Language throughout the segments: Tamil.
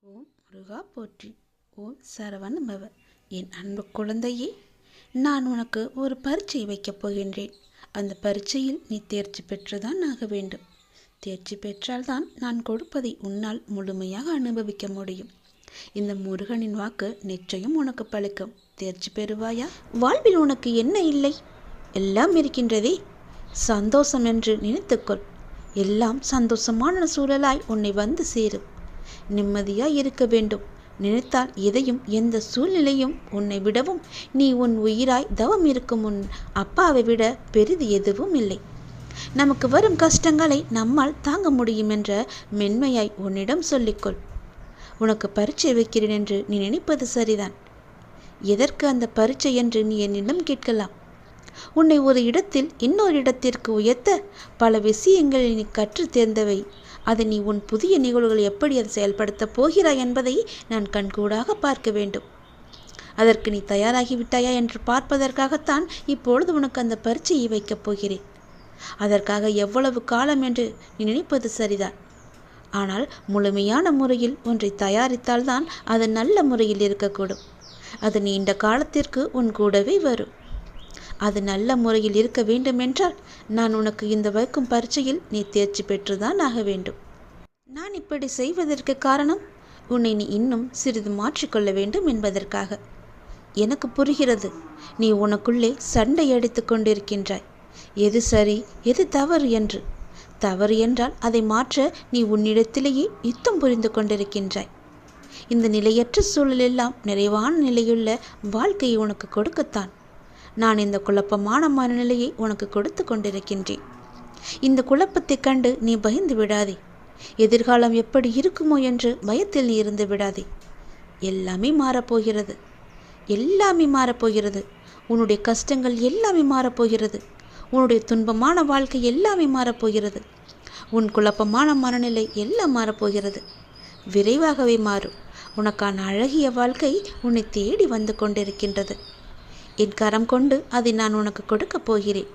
ஓம் முருகா போற்றி. ஓம் சரவண பவ. என் அன்பு குழந்தையே, நான் உனக்கு ஒரு பரீட்சை வைக்கப் போகின்றேன். அந்த பரீட்சையில் நீ தேர்ச்சி பெற்றுதான் ஆக வேண்டும். தேர்ச்சி பெற்றால்தான் நான் கொடுப்பதை உன்னால் முழுமையாக அனுபவிக்க முடியும். இந்த முருகனின் வாக்கு நிச்சயம் உனக்கு பலிக்கும். தேர்ச்சி பெறுவாயா? வாழ்வில் உனக்கு என்ன இல்லை? எல்லாம் இருக்கின்றதே. சந்தோஷம் என்று நினைத்துக்கொள். எல்லாம் சந்தோஷமான சூழலாய் உன்னை வந்து சேரும். நிம்மதியாய் இருக்க வேண்டும். நினைத்தால் எதையும் எந்த சூழ்நிலையும் உன்னை விடவும் நீ உன் உயிராய் தவம் இருக்கும் உன் அப்பாவை விட பெரிது எதுவும் இல்லை. நமக்கு வரும் கஷ்டங்களை நம்மால் தாங்க முடியும் என்ற மென்மையாய் உன்னிடம் சொல்லிக்கொள். உனக்கு பரீட்சை வைக்கிறேன் என்று நீ நினைப்பது சரிதான். எதற்கு அந்த பரீட்சை என்று நீ என்னிடம் கேட்கலாம். உன்னை ஒரு இடத்தில் இன்னொரு இடத்திற்கு உயர்த்த பல விஷயங்களை நீ கற்று தேர்ந்தவை. அதை நீ உன் புதிய நிகழ்வுகள் எப்படி அதை செயல்படுத்தப் போகிறாய் என்பதை நான் கண்கூடாக பார்க்க வேண்டும். அதற்கு நீ தயாராகிவிட்டாயா என்று பார்ப்பதற்காகத்தான் இப்பொழுது உனக்கு அந்த பரீட்சையை வைக்கப் போகிறேன். அதற்காக எவ்வளவு காலம் என்று நீ நினைப்பது சரிதான். ஆனால் முழுமையான முறையில் ஒன்றை தயாரித்தால்தான் அது நல்ல முறையில் இருக்கக்கூடும். அது நீண்ட காலத்திற்கு உன் கூடவே வரும். அது நல்ல முறையில் இருக்க வேண்டுமென்றால் நான் உனக்கு இந்த வைக்கும் பரீட்சையில் நீ தேர்ச்சி பெற்றுதான் ஆக வேண்டும். நான் இப்படி செய்வதற்கு காரணம் உன்னை நீ இன்னும் சிறிது மாற்றிக்கொள்ள வேண்டும் என்பதற்காக. எனக்கு புரிகிறது, நீ உனக்குள்ளே சண்டை அடித்து கொண்டிருக்கின்றாய். எது சரி எது தவறு என்று. தவறு என்றால் அதை மாற்ற நீ உன்னிடத்திலேயே யுத்தம் புரிந்து கொண்டிருக்கின்றாய். இந்த நிலையற்ற சூழலெல்லாம் நிறைவான நிலையுள்ள வாழ்க்கையை உனக்கு கொடுக்கத்தான் நான் இந்த குழப்பமான மனநிலையை உனக்கு கொடுத்து கொண்டிருக்கின்றேன். இந்த குழப்பத்தை கண்டு நீ பயந்து விடாதே. எதிர்காலம் எப்படி இருக்குமோ என்று பயத்தில் நீ இருந்து விடாதே. எல்லாமே மாறப்போகிறது. எல்லாமே மாறப்போகிறது. உன்னுடைய கஷ்டங்கள் எல்லாமே மாறப்போகிறது. உன்னுடைய துன்பமான வாழ்க்கை எல்லாமே மாறப்போகிறது. உன் குழப்பமான மனநிலை எல்லாம் மாறப்போகிறது. விரைவாகவே மாறும். உனக்கான அழகிய வாழ்க்கை உன்னை தேடி வந்து கொண்டிருக்கின்றது. என் கரம் கொண்டு அதை நான் உனக்கு கொடுக்கப் போகிறேன்.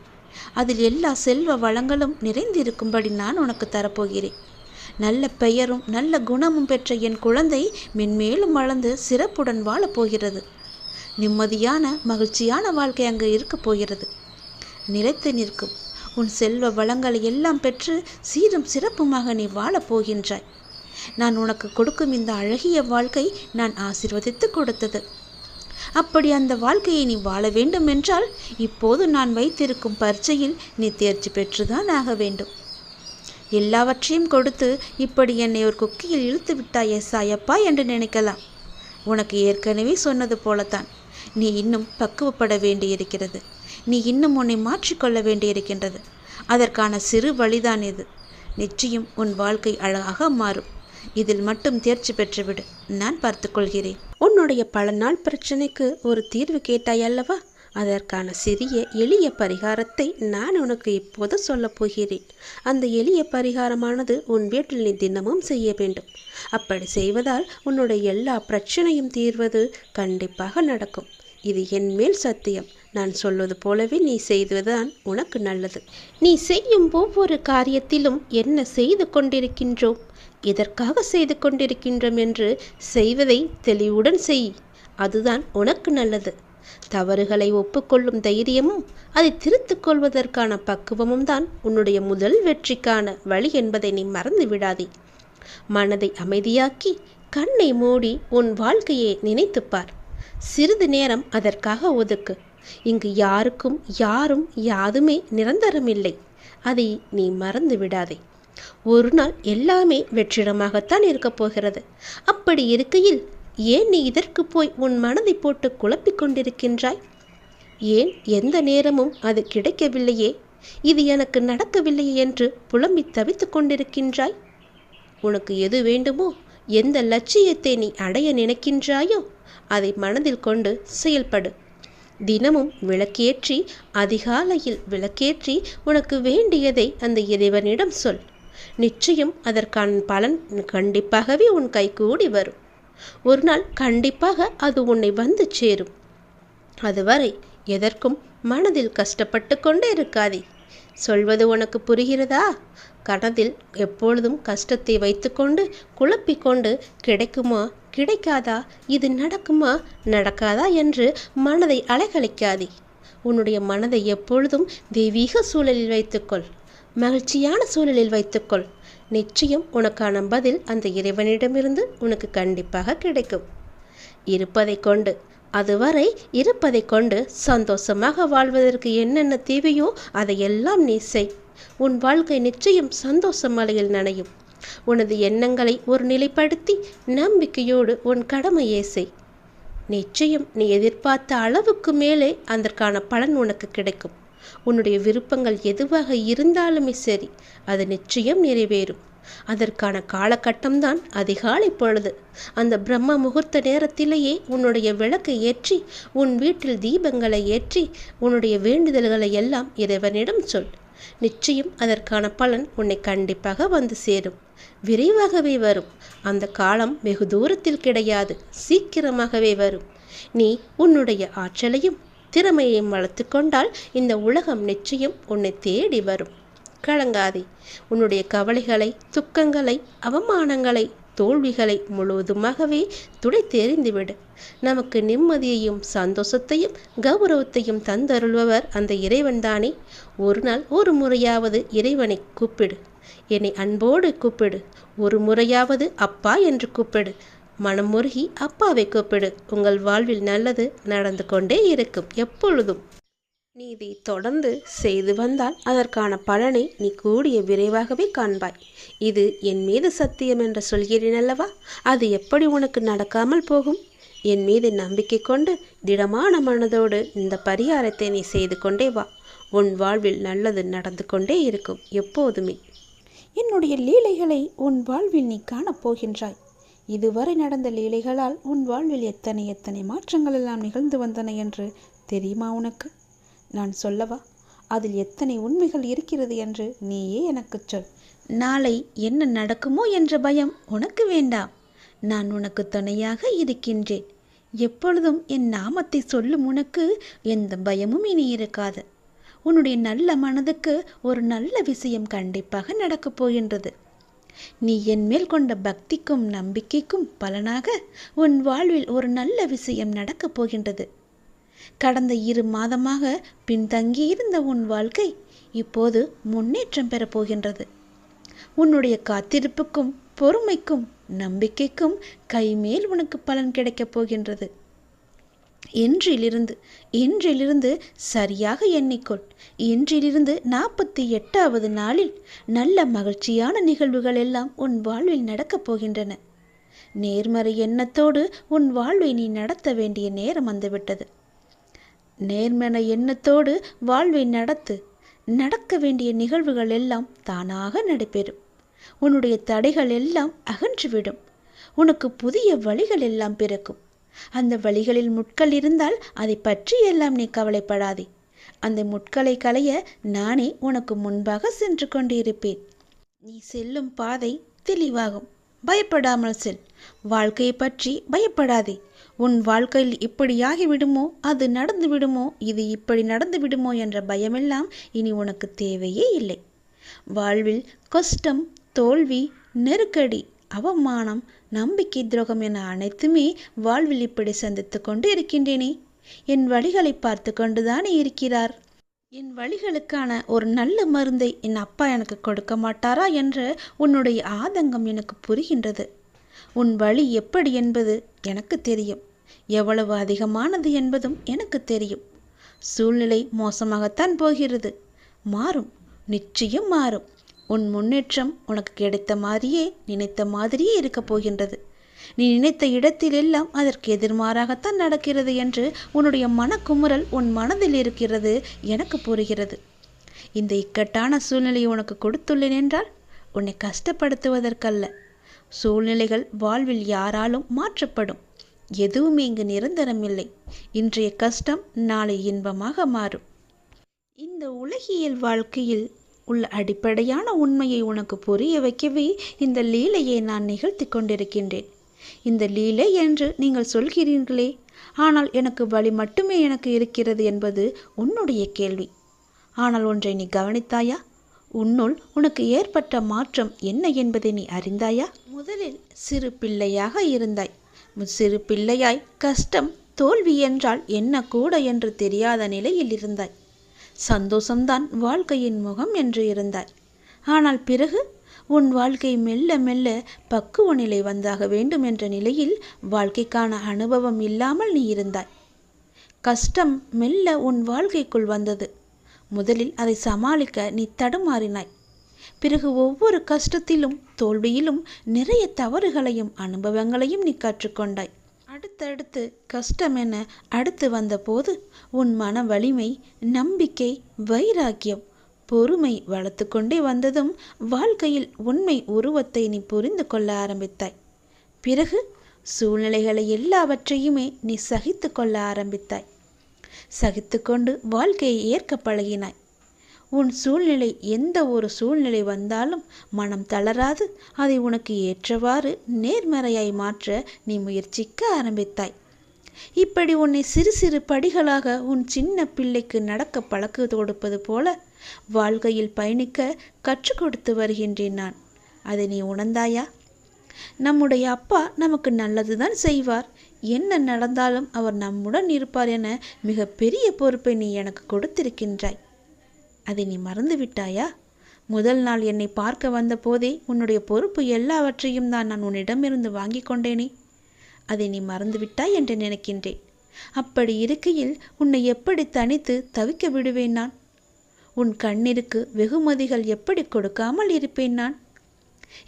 அதில் எல்லா செல்வ வளங்களும் நிறைந்திருக்கும்படி நான் உனக்கு தரப்போகிறேன். நல்ல பெயரும் நல்ல குணமும் பெற்ற என் குழந்தை மென்மேலும் வளர்ந்து சிறப்புடன் வாழப்போகிறது. நிம்மதியான மகிழ்ச்சியான வாழ்க்கை அங்கு இருக்கப் போகிறது. நிலைத்து நிற்கும் உன் செல்வ வளங்களை எல்லாம் பெற்று சீரும் சிறப்புமாக நீ வாழப்போகின்றாய். நான் உனக்கு கொடுக்கும் இந்த அழகிய வாழ்க்கை நான் ஆசீர்வதித்து கொடுத்தது. அப்படி அந்த வாழ்க்கையை நீ வாழ வேண்டும் என்றால் இப்போது நான் வைத்திருக்கும் பரீட்சையில் நீ தேர்ச்சி பெற்றுதான் ஆக வேண்டும். எல்லாவற்றையும் கொடுத்து இப்படி என்னை ஒரு குக்கியில் இழுத்து விட்டாயே சாயப்பா என்று நினைக்கலாம். உனக்கு ஏற்கனவே சொன்னது போலத்தான். நீ இன்னும் பக்குவப்பட வேண்டியிருக்கிறது. நீ இன்னும் உன்னை மாற்றிக்கொள்ள வேண்டியிருக்கின்றது. அதற்கான சிறு வழிதான் இது. நிச்சயம் உன் வாழ்க்கை அழகாக மாறும். இதில் மட்டும் தேர்ச்சி பெற்றுவிடு. நான் பார்த்துக்கொள்கிறேன். உன்னுடைய பல நாள் பிரச்சனைக்கு ஒரு தீர்வு கேட்டாய் அல்லவா? அதற்கான சிறிய எளிய பரிகாரத்தை நான் உனக்கு இப்போது சொல்லப் போகிறேன். அந்த எளிய பரிகாரமானது உன் வீட்டில் நீ தினமும் செய்ய வேண்டும். அப்படி செய்வதால் உன்னுடைய எல்லா பிரச்சனையும் தீர்வது கண்டிப்பாக நடக்கும். இது என் மேல் சத்தியம். நான் சொல்வது போலவே நீ செய்வதுதான் உனக்கு நல்லது. நீ செய்யும் ஒவ்வொரு காரியத்திலும் என்ன செய்து கொண்டிருக்கின்றோம், எதற்காக செய்து கொண்டிருக்கின்றோம் என்று செய்வதை தெளிவுடன் செய். அதுதான் உனக்கு நல்லது. தவறுகளை ஒப்புக்கொள்ளும் தைரியமும் அதை திருத்திக் கொள்வதற்கான பக்குவமும் தான் உன்னுடைய முதல் வெற்றிக்கான வழி என்பதை நீ மறந்து விடாதே. மனதை அமைதியாக்கி கண்ணை மூடி உன் வாழ்க்கையை நினைத்துப்பார். சிறிது நேரம் அதற்காக ஒதுக்கு. இங்கு யாருக்கும் யாரும் யாதுமே நிரந்தரமில்லை. அதை நீ மறந்து விடாதே. ஒரு நாள் எல்லாமே வெற்றிடமாகத்தான் இருக்கப் போகிறது. அப்படி இருக்கையில் ஏன் நீ இதற்கு போய் உன் மனதை போட்டு குழப்பிக் கொண்டிருக்கின்றாய்? ஏன் எந்த நேரமும் அது கிடைக்கவில்லையே, இது எனக்கு நடக்கவில்லையே என்று புலம்பி தவித்து கொண்டிருக்கின்றாய்? உனக்கு எது வேண்டுமோ, எந்த லட்சியத்தை நீ அடைய நினைக்கின்றாயோ அதை மனதில் கொண்டு செயல்படு. தினமும் விளக்கேற்றி, அதிகாலையில் விளக்கேற்றி உனக்கு வேண்டியதை அந்த இறைவனிடம் சொல். நிச்சயம் அதற்கான பலன் கண்டிப்பாகவே உன் கைகூடி வரும். ஒரு நாள் கண்டிப்பாக அது உன்னை வந்து சேரும். அதுவரை எதற்கும் மனதில் கஷ்டப்பட்டு கொண்டே இருக்காதே. சொல்வது உனக்கு புரிகிறதா? கனத்தில் எப்பொழுதும் கஷ்டத்தை வைத்துக்கொண்டு குழப்பிக்கொண்டு கிடைக்குமா கிடைக்காதா, இது நடக்குமா நடக்காதா என்று மனதை அலைகழிக்காதே. உன்னுடைய மனதை எப்பொழுதும் தெய்வீக சூழலில் வைத்துக்கொள், மகிழ்ச்சியான சூழலில் வைத்துக்கொள். நிச்சயம் உனக்கான பதில் அந்த இறைவனிடமிருந்து உனக்கு கண்டிப்பாக கிடைக்கும். இருப்பதை கொண்டு அதுவரை இருப்பதை கொண்டு சந்தோஷமாக வாழ்வதற்கு என்னென்ன தேவையோ அதையெல்லாம் நீ செய். உன் வாழ்க்கை நிச்சயம் சந்தோஷ மலையில் நனையும். உனது எண்ணங்களை ஒரு நிலைப்படுத்தி நம்பிக்கையோடு உன் கடமையை செய். நிச்சயம் நீ எதிர்பார்த்த அளவுக்கு மேலே அதற்கான பலன் உனக்கு கிடைக்கும். உன்னுடைய விருப்பங்கள் எதுவாக இருந்தாலுமே சரி, அது நிச்சயம் நிறைவேறும். அதற்கான காலகட்டம்தான் அதிகாலை பொழுது. அந்த பிரம்ம முகூர்த்த நேரத்திலேயே உன்னுடைய விளக்கை ஏற்றி உன் வீட்டில் தீபங்களை ஏற்றி உன்னுடைய வேண்டுதல்களை எல்லாம் இறைவனிடம் சொல். நிச்சயம் அதற்கான பலன் உன்னை கண்டிப்பாக வந்து சேரும். விரைவாகவே வரும். அந்த காலம் வெகு தூரத்தில் கிடையாது, சீக்கிரமாகவே வரும். நீ உன்னுடைய ஆற்றலையும் திறமையையும் வளர்த்து கொண்டால் இந்த உலகம் நிச்சயம் உன்னை தேடி வரும். கலங்காதே. உன்னுடைய கவலைகளை, துக்கங்களை, அவமானங்களை, தோல்விகளை முழுவதுமாகவே துடை தெரிந்துவிடு. நமக்கு நிம்மதியையும் சந்தோஷத்தையும் கௌரவத்தையும் தந்தருள்பவர் அந்த இறைவன்தானே. ஒரு நாள் ஒரு முறையாவது இறைவனை கூப்பிடு. என்னை அன்போடு கூப்பிடு. ஒரு முறையாவது அப்பா என்று கூப்பிடு. மனம் முருகி அப்பாவை கூப்பிடு. உங்கள் வாழ்வில் நல்லது நடந்து கொண்டே இருக்கும் எப்பொழுதும். நீ இதை தொடர்ந்து செய்து வந்தால் அதற்கான பலனை நீ கூடிய விரைவாகவே காண்பாய். இது என் மீது சத்தியம் என்று சொல்கிறேன் அல்லவா? அது எப்படி உனக்கு நடக்காமல் போகும்? என் மீது நம்பிக்கை கொண்டு திடமான மனதோடு இந்த பரிகாரத்தை நீ செய்து கொண்டே வா. உன் வாழ்வில் நல்லது நடந்து கொண்டே இருக்கும் எப்போதுமே. என்னுடைய லீலைகளை உன் வாழ்வில் நீ காணப்போகின்றாய். இதுவரை நடந்த லீலைகளால் உன் வாழ்வில் எத்தனை எத்தனை மாற்றங்கள் எல்லாம் நிகழ்ந்து வந்தன என்று தெரியுமா உனக்கு? நான் சொல்லவா? அதில் எத்தனை உண்மைகள் இருக்கிறது என்று நீயே எனக்கு சொல். நாளை என்ன நடக்குமோ என்ற பயம் உனக்கு வேண்டாம். நான் உனக்கு துணையாக இருக்கின்றேன். எப்பொழுதும் என் நாமத்தை சொல்லும் உனக்கு எந்த பயமும் இனி இருக்காது. உன்னுடைய நல்ல மனதுக்கு ஒரு நல்ல விஷயம் கண்டிப்பாக நடக்கப் போகின்றது. நீ என் மேல் கொண்ட பக்திக்கும் நம்பிக்கைக்கும் பலனாக உன் வாழ்வில் ஒரு நல்ல விஷயம் நடக்கப் போகின்றது. கடந்த 2 மாதமாக பின்தங்கியிருந்த உன் வாழ்க்கை இப்போது முன்னேற்றம் பெறப்போகின்றது. உன்னுடைய காத்திருப்புக்கும் பொறுமைக்கும் நம்பிக்கைக்கும் கைமேல் உனக்கு பலன் கிடைக்கப் போகின்றது. இன்றிலிருந்து சரியாக எண்ணிக்கொள். இன்றிலிருந்து 48வது நாளில் நல்ல மகிழ்ச்சியான நிகழ்வுகள் எல்லாம் உன் வாழ்வில் நடக்கப் போகின்றன. நேர்மறை எண்ணத்தோடு உன் வாழ்வை நீ நடத்த வேண்டிய நேரம் வந்துவிட்டது. நேர்மறை எண்ணத்தோடு வாழ்வை நடக்க வேண்டிய நிகழ்வுகள் எல்லாம் தானாக நடைபெறும். உன்னுடைய தடைகள் எல்லாம் அகன்றுவிடும். உனக்கு புதிய வழிகள் எல்லாம் பிறக்கும். அந்த வழிகளில் முட்கள் இருந்தால் அதை பற்றி எல்லாம் நீ கவலைப்படாதே. அந்த முட்களை களைய நானே உனக்கு முன்பாக சென்று கொண்டிருப்பேன். நீ செல்லும் பாதை தெளிவாகும். பயப்படாமல் செல். வாழ்க்கையை பற்றி பயப்படாதே. உன் வாழ்க்கையில் இப்படியாகி விடுமோ, அது நடந்து விடுமோ, இது இப்படி நடந்து விடுமோ என்ற பயமெல்லாம் இனி உனக்கு தேவையே இல்லை. வாழ்வில் கஷ்டம், தோல்வி, நெருக்கடி, அவமானம், நம்பிக்கை துரோகம் என அனைத்துமே வாழ்வில் இப்படி சந்தித்து கொண்டு இருக்கின்றேனே. என் வழிகளை பார்த்து கொண்டுதானே இருக்கிறார். என் வழிகளுக்கான ஒரு நல்ல மருந்தை என் அப்பா எனக்கு கொடுக்க மாட்டாரா என்ற உன்னுடைய ஆதங்கம் எனக்கு புரிகின்றது. உன் வழி எப்படி என்பது எனக்கு தெரியும். எவ்வளவு அதிகமானது என்பதும் எனக்கு தெரியும். சூழ்நிலை மோசமாகத்தான் போகிறது. மாறும், நிச்சயம் மாறும். உன் முன்னேற்றம் உனக்கு கிடைத்த மாதிரியே, நினைத்த மாதிரியே இருக்கப் போகின்றது. நீ நினைத்த இடத்திலெல்லாம் அதற்கு எதிர்மாறாகத்தான் நடக்கிறது என்று உன்னுடைய மனக்குமுறல் உன் மனதில் இருக்கிறது எனக்கு புரிகிறது. இந்த இக்கட்டான சூழ்நிலையை உனக்கு கொடுத்துள்ளேன் என்றால் உன்னை கஷ்டப்படுத்துவதற்கல்ல. சூழ்நிலைகள் வாழ்வில் யாராலும் மாற்றப்படும். எதுவுமே இங்கு நிரந்தரமில்லை. இன்றைய கஷ்டம் நாளை இன்பமாக மாறும். இந்த உலகியல் வாழ்க்கையில் உள்ள அடிப்படையான உண்மையை உனக்கு புரிய வைக்கவே இந்த லீலையை நான் நிகழ்த்தி கொண்டிருக்கின்றேன். இந்த லீலை என்று நீங்கள் சொல்கிறீர்களே, ஆனால் எனக்கு வழி மட்டுமே எனக்கு இருக்கிறது என்பது உன்னுடைய கேள்வி. ஆனால் ஒன்றை நீ கவனித்தாயா? உன்னுள் உனக்கு ஏற்பட்ட மாற்றம் என்ன என்பதை நீ அறிந்தாயா? முதலில் சிறு பிள்ளையாக இருந்தாய். சிறு பிள்ளையாய் கஷ்டம், தோல்வி என்றால் என்ன கூட என்று தெரியாத நிலையில் இருந்தாய். சந்தோஷம்தான் வாழ்க்கையின் முகம் என்று இருந்தாய். ஆனால் பிறகு உன் வாழ்க்கை மெல்ல மெல்ல பக்குவ நிலை வந்தாக வேண்டும் என்ற நிலையில் வாழ்க்கைக்கான அனுபவம் இல்லாமல் நீ இருந்தாய். கஷ்டம் மெல்ல உன் வாழ்க்கைக்குள் வந்தது. முதலில் அதை சமாளிக்க நீ தடுமாறினாய். பிறகு ஒவ்வொரு கஷ்டத்திலும் தோல்வியிலும் நிறைய தவறுகளையும் அனுபவங்களையும் நீ கற்றுக்கொண்டாய். அடுத்தடுத்து கஷ்டம் என அடுத்து வந்தபோது உன் மன வலிமை, நம்பிக்கை, வைராக்கியம், பொறுமை வளர்த்து கொண்டே வந்ததும் வாழ்க்கையில் உண்மை உருவத்தை நீ புரிந்து கொள்ள ஆரம்பித்தாய். பிறகு சூழ்நிலைகளை எல்லாவற்றையுமே நீ சகித்து கொள்ள ஆரம்பித்தாய். சகித்து கொண்டு வாழ்க்கையை ஏற்க பழகினாய். உன் சூழ்நிலை எந்த ஒரு சூழ்நிலை வந்தாலும் மனம் தளராது அதை உனக்கு ஏற்றவாறு நேர்மறையாய் மாற்ற நீ முயற்சிக்க ஆரம்பித்தாய். இப்படி உன்னை சிறு சிறு படிகளாக உன் சின்ன பிள்ளைக்கு நடக்க பழக்க கொடுப்பது போல வாழ்க்கையில் பயணிக்க கற்றுக் கொடுத்து வருகின்றேன் நான். அதை நீ உணர்ந்தாயா? நம்முடைய அப்பா நமக்கு நல்லதுதான் செய்வார், என்ன நடந்தாலும் அவர் நம்முடன் இருப்பார் என மிக பெரிய பொறுப்பை நீ எனக்கு கொடுத்திருக்கின்றாய். அதை நீ மறந்து விட்டாயா? முதல் நாள் என்னை பார்க்க வந்த போதே உன்னுடைய பொறுப்பு எல்லாவற்றையும் தான் நான் உன்னிடமிருந்து வாங்கி கொண்டேனே. அதை நீ மறந்து விட்டாய் என்று நினைக்கின்றேன். அப்படி இருக்கையில் உன்னை எப்படி தனித்து தவிக்க விடுவேன் நான்? உன் கண்ணிற்கு வெகுமதிகள் எப்படி கொடுக்காமல் இருப்பேன் நான்?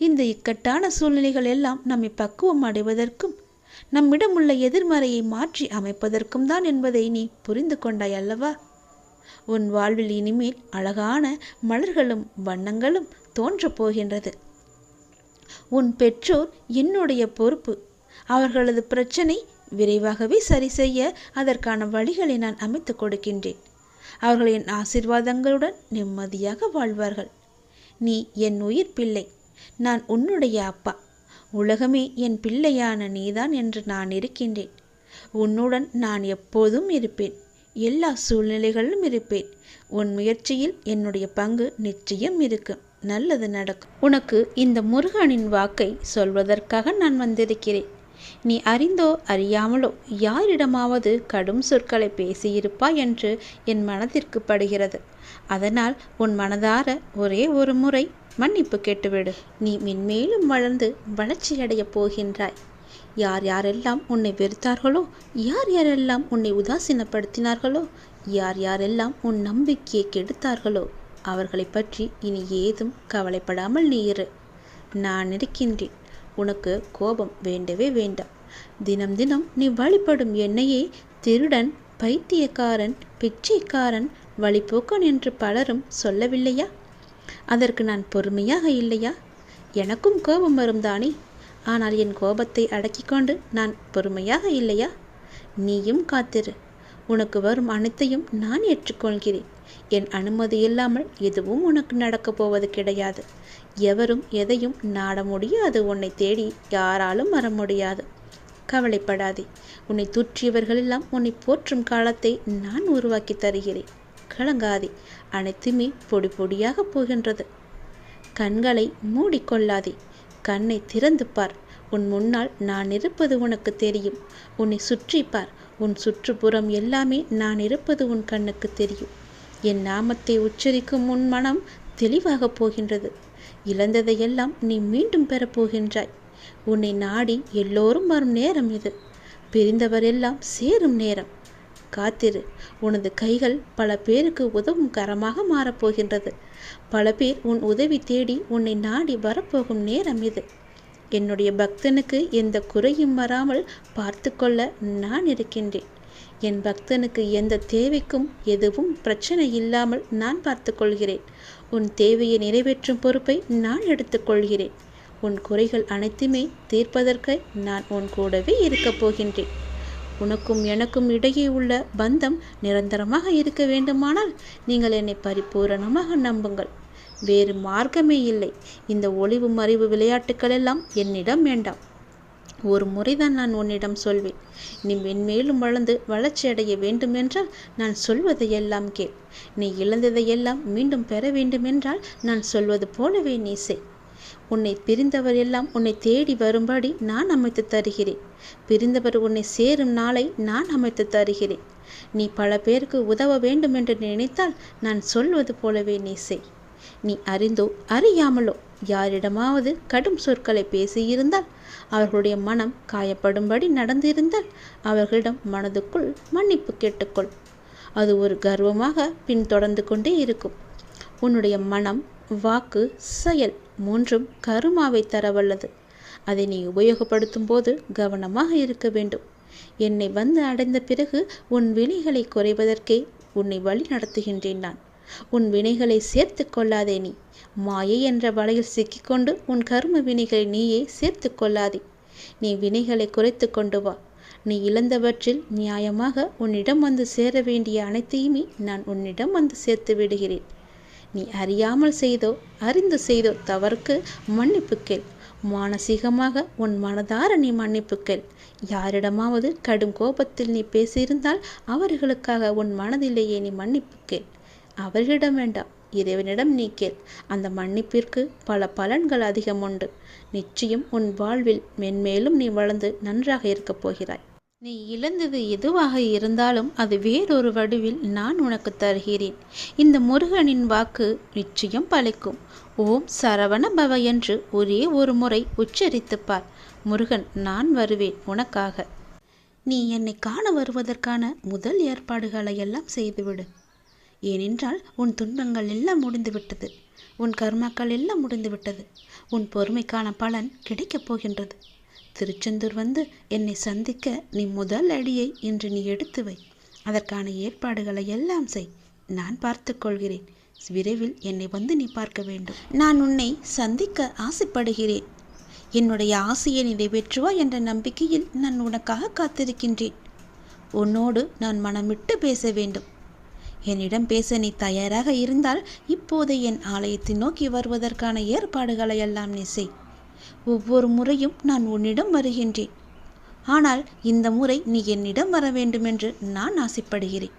இந்த இக்கட்டான சூழ்நிலைகள் எல்லாம் நம்மை பக்குவம் அடைவதற்கும் நம்மிடம் உள்ள எதிர்மறையை மாற்றி அமைப்பதற்கும் தான் என்பதை நீ புரிந்து கொண்டாய் அல்லவா? உன் வாழ்வில் இனிமேல் அழகான மலர்களும் வண்ணங்களும் தோன்றப் போகின்றது. உன் பெற்றோர் என்னுடைய பொறுப்பு. அவர்களது பிரச்சனை விரைவாகவே சரி செய்ய அதற்கான வழிகளை நான் அமைத்து கொடுக்கின்றேன். அவர்களின் ஆசீர்வாதங்களுடன் நிம்மதியாக வாழ்வார்கள். நீ என் உயிர் பிள்ளை, நான் உன்னுடைய அப்பா. உலகமே என் பிள்ளையான நீதான் என்று நான் இருக்கின்றேன். உன்னுடன் நான் எப்போதும் இருப்பேன். எல்லா சூழ்நிலைகளிலும் இருப்பேன். உன் முயற்சியில் என்னுடைய பங்கு நிச்சயம் இருக்கும். நல்லது நடக்கும். உனக்கு இந்த முருகனின் வாக்கை சொல்வதற்காக நான் வந்திருக்கிறேன். நீ அறிந்தோ அறியாமலோ யாரிடமாவது கடும் சொற்களை பேசியிருப்பாய் என்று என் மனதிற்கு படுகிறது. அதனால் உன் மனதார ஒரே ஒரு முறை மன்னிப்பு கேட்டுவிடு. நீ மென்மேலும் வளர்ந்து வளர்ச்சியடையப் போகின்றாய். யார் யாரெல்லாம் உன்னை வெறுத்தார்களோ, யார் யாரெல்லாம் உன்னை உதாசீனப்படுத்தினார்களோ, யார் யாரெல்லாம் உன் நம்பிக்கையை கெடுத்தார்களோ அவர்களை பற்றி இனி ஏதும் கவலைப்படாமல் நீ இரு. நான் இருக்கின்றேன். உனக்கு கோபம் வேண்டவே வேண்டாம். தினம் தினம் நீ வழிபடும் என்னையே திருடன், பைத்தியக்காரன், பிச்சைக்காரன், வழிபோக்கன் என்று பலரும் சொல்லவில்லையா? அதற்கு நான் பொறுமையாக இல்லையா? எனக்கும் கோபம் வரும் தானே. ஆனால் என் கோபத்தை அடக்கி கொண்டு நான் பொறுமையாக இல்லையா? நீயும் காத்திரு. உனக்கு வரும் அனைத்தையும் நான் ஏற்றுக்கொள்கிறேன். என் அனுமதி இல்லாமல் எதுவும் உனக்கு நடக்கப் போவது கிடையாது. எவரும் எதையும் நாட முடியாது. உன்னை தேடி யாராலும் வர முடியாது. கவலைப்படாதே. உன்னை தூற்றியவர்களெல்லாம் உன்னை போற்றும் காலத்தை நான் உருவாக்கி தருகிறேன். கலங்காதே. அனைத்துமே பொடி பொடியாக போகின்றது. கண்களை மூடிக்கொள்ளாதே. கண்ணை திறந்து பார். உன் முன்னால் நான் இருப்பது உனக்கு தெரியும். உன்னை சுற்றி பார். உன் சுற்றுப்புறம் எல்லாமே நான் இருப்பது உன் கண்ணுக்கு தெரியும். என் நாமத்தை உச்சரிக்கும் உன் மனம் தெளிவாக போகின்றது. இழந்ததையெல்லாம் நீ மீண்டும் பெறப்போகின்றாய். உன்னை நாடி எல்லோரும் வரும் நேரம் இது. பிரிந்தவரெல்லாம் சேரும் நேரம். காத்திரு. உனது கைகள் பல பேருக்கு உதவும் கரமாக மாறப்போகின்றது. பல பேர் உன் உதவி தேடி உன்னை நாடி வரப்போகும் நேரம் இது. என்னுடைய பக்தனுக்கு எந்த குறையும் வராமல் பார்த்து கொள்ள நான் இருக்கின்றேன். என் பக்தனுக்கு எந்த தேவைக்கும் எதுவும் பிரச்சனை இல்லாமல் நான் பார்த்து கொள்கிறேன். உன் தேவையை நிறைவேற்றும் பொறுப்பை நான் எடுத்துக்கொள்கிறேன். உன் குறைகள் அனைத்துமே தீர்ப்பதற்கு நான் உன் கூடவே இருக்கப் போகின்றேன். உனக்கும் எனக்கும் இடையே உள்ள பந்தம் நிரந்தரமாக இருக்க வேண்டுமானால் நீங்கள் என்னை பரிபூரணமாக நம்புங்கள். வேறு மார்க்கமே இல்லை. இந்த ஒளிவு மறைவு விளையாட்டுக்கள் எல்லாம் என்னிடம் வேண்டாம். ஒரு முறைதான் நான் உன்னிடம் சொல்வேன். நீ மென்மேலும் வளர்ந்து வளர்ச்சி அடைய வேண்டுமென்றால் நான் சொல்வதையெல்லாம் கேள். நீ இழந்ததையெல்லாம் மீண்டும் பெற வேண்டுமென்றால் நான் சொல்வது போலவே நீ செய். உன்னை பிரிந்தவர் எல்லாம் உன்னை தேடி வரும்படி நான் அமைத்து தருகிறேன். பிரிந்தவர் உன்னை சேரும் நாளை நான் அமைத்து தருகிறேன். நீ பல பேருக்கு உதவ வேண்டும் என்று நினைத்தால் நான் சொல்வது போலவே நீ செய். நீ அறிந்தோ அறியாமலோ யாரிடமாவது கடும் சொற்களை பேசியிருந்தால், அவர்களுடைய மனம் காயப்படும்படி நடந்திருந்தால், அவர்களிடம் மனதுக்குள் மன்னிப்பு கேட்டுக்கொள். அது ஒரு கர்வமாக பின்தொடர்ந்து கொண்டே இருக்கும். உன்னுடைய மனம், வாக்கு, செயல் மூன்றும் கருமாவை தரவல்லது. அதை நீ உபயோகப்படுத்தும் போது கவனமாக இருக்க வேண்டும். என்னை வந்து அடைந்த பிறகு உன் வினைகளை குறைவதற்கே உன்னை வழி நடத்துகின்றேன் நான். உன் வினைகளை சேர்த்து கொள்ளாதே. நீ மாயை என்ற வலையில் சிக்கிக்கொண்டு உன் கர்ம வினைகளை நீயே சேர்த்து கொள்ளாதே. நீ வினைகளை குறைத்து கொண்டு வா. நீ இழந்தவற்றில் நியாயமாக உன்னிடம் வந்து சேர வேண்டிய அனைத்தையுமே நான் உன்னிடம் வந்து சேர்த்து விடுகிறேன். நீ அறியாமல் செய்தோ அறிந்து செய்தோ தவறுக்கு மன்னிப்பு கேள். மானசீகமாக உன் மனதார நீ மன்னிப்பு கேள். யாரிடமாவது கடும் கோபத்தில் நீ பேசியிருந்தால் அவர்களுக்காக உன் மனதிலேயே நீ மன்னிப்பு கேள். அவர்களிடம் வேண்டாம், இறைவனிடம் நீ கேள். அந்த மன்னிப்பிற்கு பல பலன்கள் அதிகம் உண்டு. நிச்சயம் உன் வாழ்வில் மென்மேலும் நீ வளர்ந்து நன்றாக இருக்கப் போகிறாய். நீ இழந்தது எதுவாக இருந்தாலும் அது வேறொரு வடிவில் நான் உனக்கு தருகிறேன். இந்த முருகனின் வாக்கு நிச்சயம் பலிக்கும். ஓம் சரவண பவ என்று ஒரே ஒரு முறை உச்சரித்துப்பார். முருகன், நான் வருவேன் உனக்காக. நீ என்னை காண வருவதற்கான முதல் ஏற்பாடுகளை எல்லாம் செய்துவிடு. ஏனென்றால் உன் துன்பங்கள் எல்லாம் முடிந்துவிட்டது. உன் கர்மாக்கள் எல்லாம் முடிந்துவிட்டது. உன் பொறுமைக்கான பலன் கிடைக்கப் போகின்றது. திருச்செந்தூர் வந்து என்னை சந்திக்க நீ முதல் அடியை இன்று நீ எடுத்து வை. அதற்கான ஏற்பாடுகளை எல்லாம் செய். நான் பார்த்து கொள்கிறேன். விரைவில் என்னை வந்து நீ பார்க்க வேண்டும். நான் உன்னை சந்திக்க ஆசைப்படுகிறேன். என்னுடைய ஆசையை நிறைவேற்றுவா என்ற நம்பிக்கையில் நான் உனக்காக காத்திருக்கின்றேன். உன்னோடு நான் மனமிட்டு பேச வேண்டும். என்னிடம் பேச நீ தயாராக இருந்தால் இப்போது என் ஆலயத்தை நோக்கி வருவதற்கான ஏற்பாடுகளை எல்லாம் நீ செய். ஒவ்வொரு முறையும் நான் உன்னிடம் வருகின்றேன். ஆனால் இந்த முறை நீ என்னிடம் வர வேண்டுமென்று நான் ஆசைப்படுகிறேன்.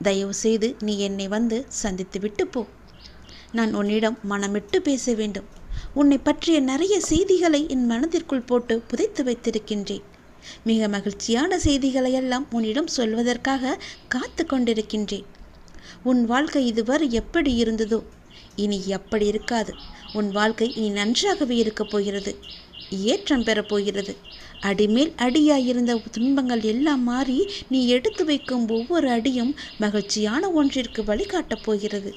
தயவு செய்து நீ என்னை வந்து சந்தித்து விட்டு போ. நான் உன்னிடம் மனமிட்டு பேச வேண்டும். உன்னை பற்றிய நிறைய செய்திகளை என் மனதிற்குள் போட்டு புதைத்து வைத்திருக்கின்றேன். மிக மகிழ்ச்சியான செய்திகளையெல்லாம் உன்னிடம் சொல்வதற்காக காத்து கொண்டிருக்கின்றேன். உன் வாழ்க்கை இதுவரை எப்படி இருந்ததோ இனி அப்படி இருக்காது. உன் வாழ்க்கை இனி நன்றாகவே இருக்கப் போகிறது. ஏற்றம் பெறப்போகிறது. அடிமேல் அடியாயிருந்த துன்பங்கள் எல்லாம் மாறி நீ எடுத்து வைக்கும் ஒவ்வொரு அடியும் மகிழ்ச்சியான ஒன்றிற்கு வழிகாட்டப் போகிறது.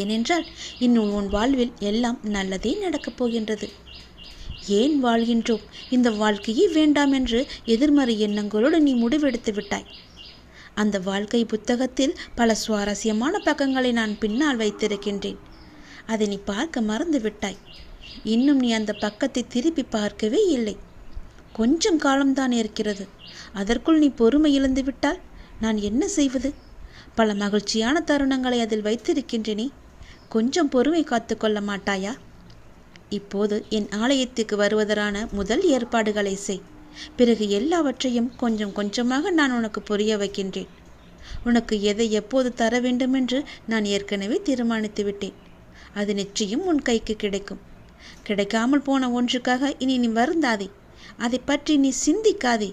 ஏனென்றால் இன்னும் உன் வாழ்வில் எல்லாம் நல்லதே நடக்கப் போகின்றது. ஏன் வாழ்கின்றோம், இந்த வாழ்க்கையே வேண்டாம் என்று எதிர்மறை எண்ணங்களோடு நீ முடிவெடுத்து விட்டாய். அந்த வாழ்க்கை புத்தகத்தில் பல சுவாரஸ்யமான பக்கங்களை நான் பின்னால் வைத்திருக்கின்றேன். அதை நீ பார்க்க மறந்து விட்டாய். இன்னும் நீ அந்த பக்கத்தை திருப்பி பார்க்கவே இல்லை. கொஞ்சம் காலம்தான் இருக்கிறது. அதற்குள் நீ பொறுமை இழந்து விட்டால் நான் என்ன செய்வது? பல மகிழ்ச்சியான தருணங்களை அதில் வைத்திருக்கின்றேனே. கொஞ்சம் பொறுமை காத்து கொள்ள மாட்டாயா? இப்போது என் ஆலயத்துக்கு வருவதற்கான முதல் ஏற்பாடுகளை செய். பிறகு எல்லாவற்றையும் கொஞ்சம் கொஞ்சமாக நான் உனக்கு புரிய வைக்கின்றேன். உனக்கு எதை எப்போது தர வேண்டுமென்று நான் ஏற்கனவே தீர்மானித்து விட்டேன். அது நிச்சயம் உன் கைக்கு கிடைக்கும். கிடைக்காமல் போன ஒன்றுக்காக இனி நீ வருந்தாதே. அதை பற்றி நீ சிந்திக்காதே.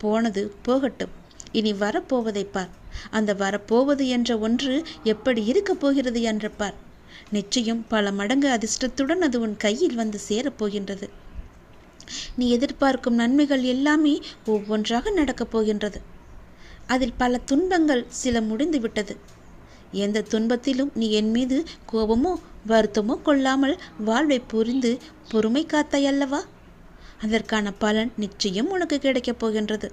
போனது போகட்டும். இனி வரப்போவதை பார். அந்த வரப்போவது என்ற ஒன்று எப்படி இருக்கப் போகிறது என்று பார். நிச்சயம் பல மடங்கு அதிர்ஷ்டத்துடன் அது உன் கையில் வந்து சேரப்போகின்றது. நீ எதிர்பார்க்கும் நன்மைகள் எல்லாமே ஒவ்வொன்றாக நடக்கப் போகின்றது. அதில் பல துன்பங்கள் சில முடிந்து விட்டது. எந்த துன்பத்திலும் நீ என் மீது கோபமோ வருத்தமோ கொள்ளாமல் வாழ்வை புரிந்து பொறுமை காத்தாயல்லவா? அதற்கான பலன் நிச்சயம் உனக்கு கிடைக்கப் போகின்றது.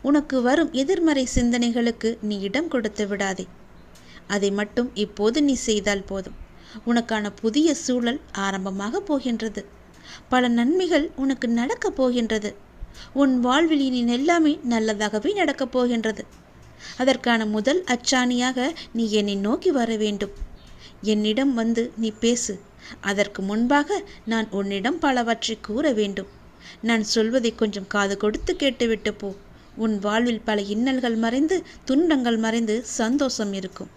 உனக்கு வரும் எதிர்மறை சிந்தனைகளுக்கு நீ இடம் கொடுத்து விடாதே. அதை மட்டும் இப்போது நீ செய்தால் போதும். உனக்கான புதிய சூழல் ஆரம்பமாக போகின்றது. பல நன்மைகள் உனக்கு நடக்கப் போகின்றது. உன் வாழ்வில் இனி எல்லாமே நல்லதாகவே நடக்கப் போகின்றது. அதற்கான முதல் அச்சாணியாக நீ என்னை நோக்கி வர வேண்டும். என்னிடம் வந்து நீ பேசு. அதற்கு முன்பாக நான் உன்னிடம் பலவற்றை கூற வேண்டும். நான் சொல்வதை கொஞ்சம் காது கொடுத்து கேட்டுவிட்டு போ. உன் வாழ்வில் பல இன்னல்கள் மறைந்து துன்பங்கள் மறைந்து சந்தோஷம் இருக்கும்.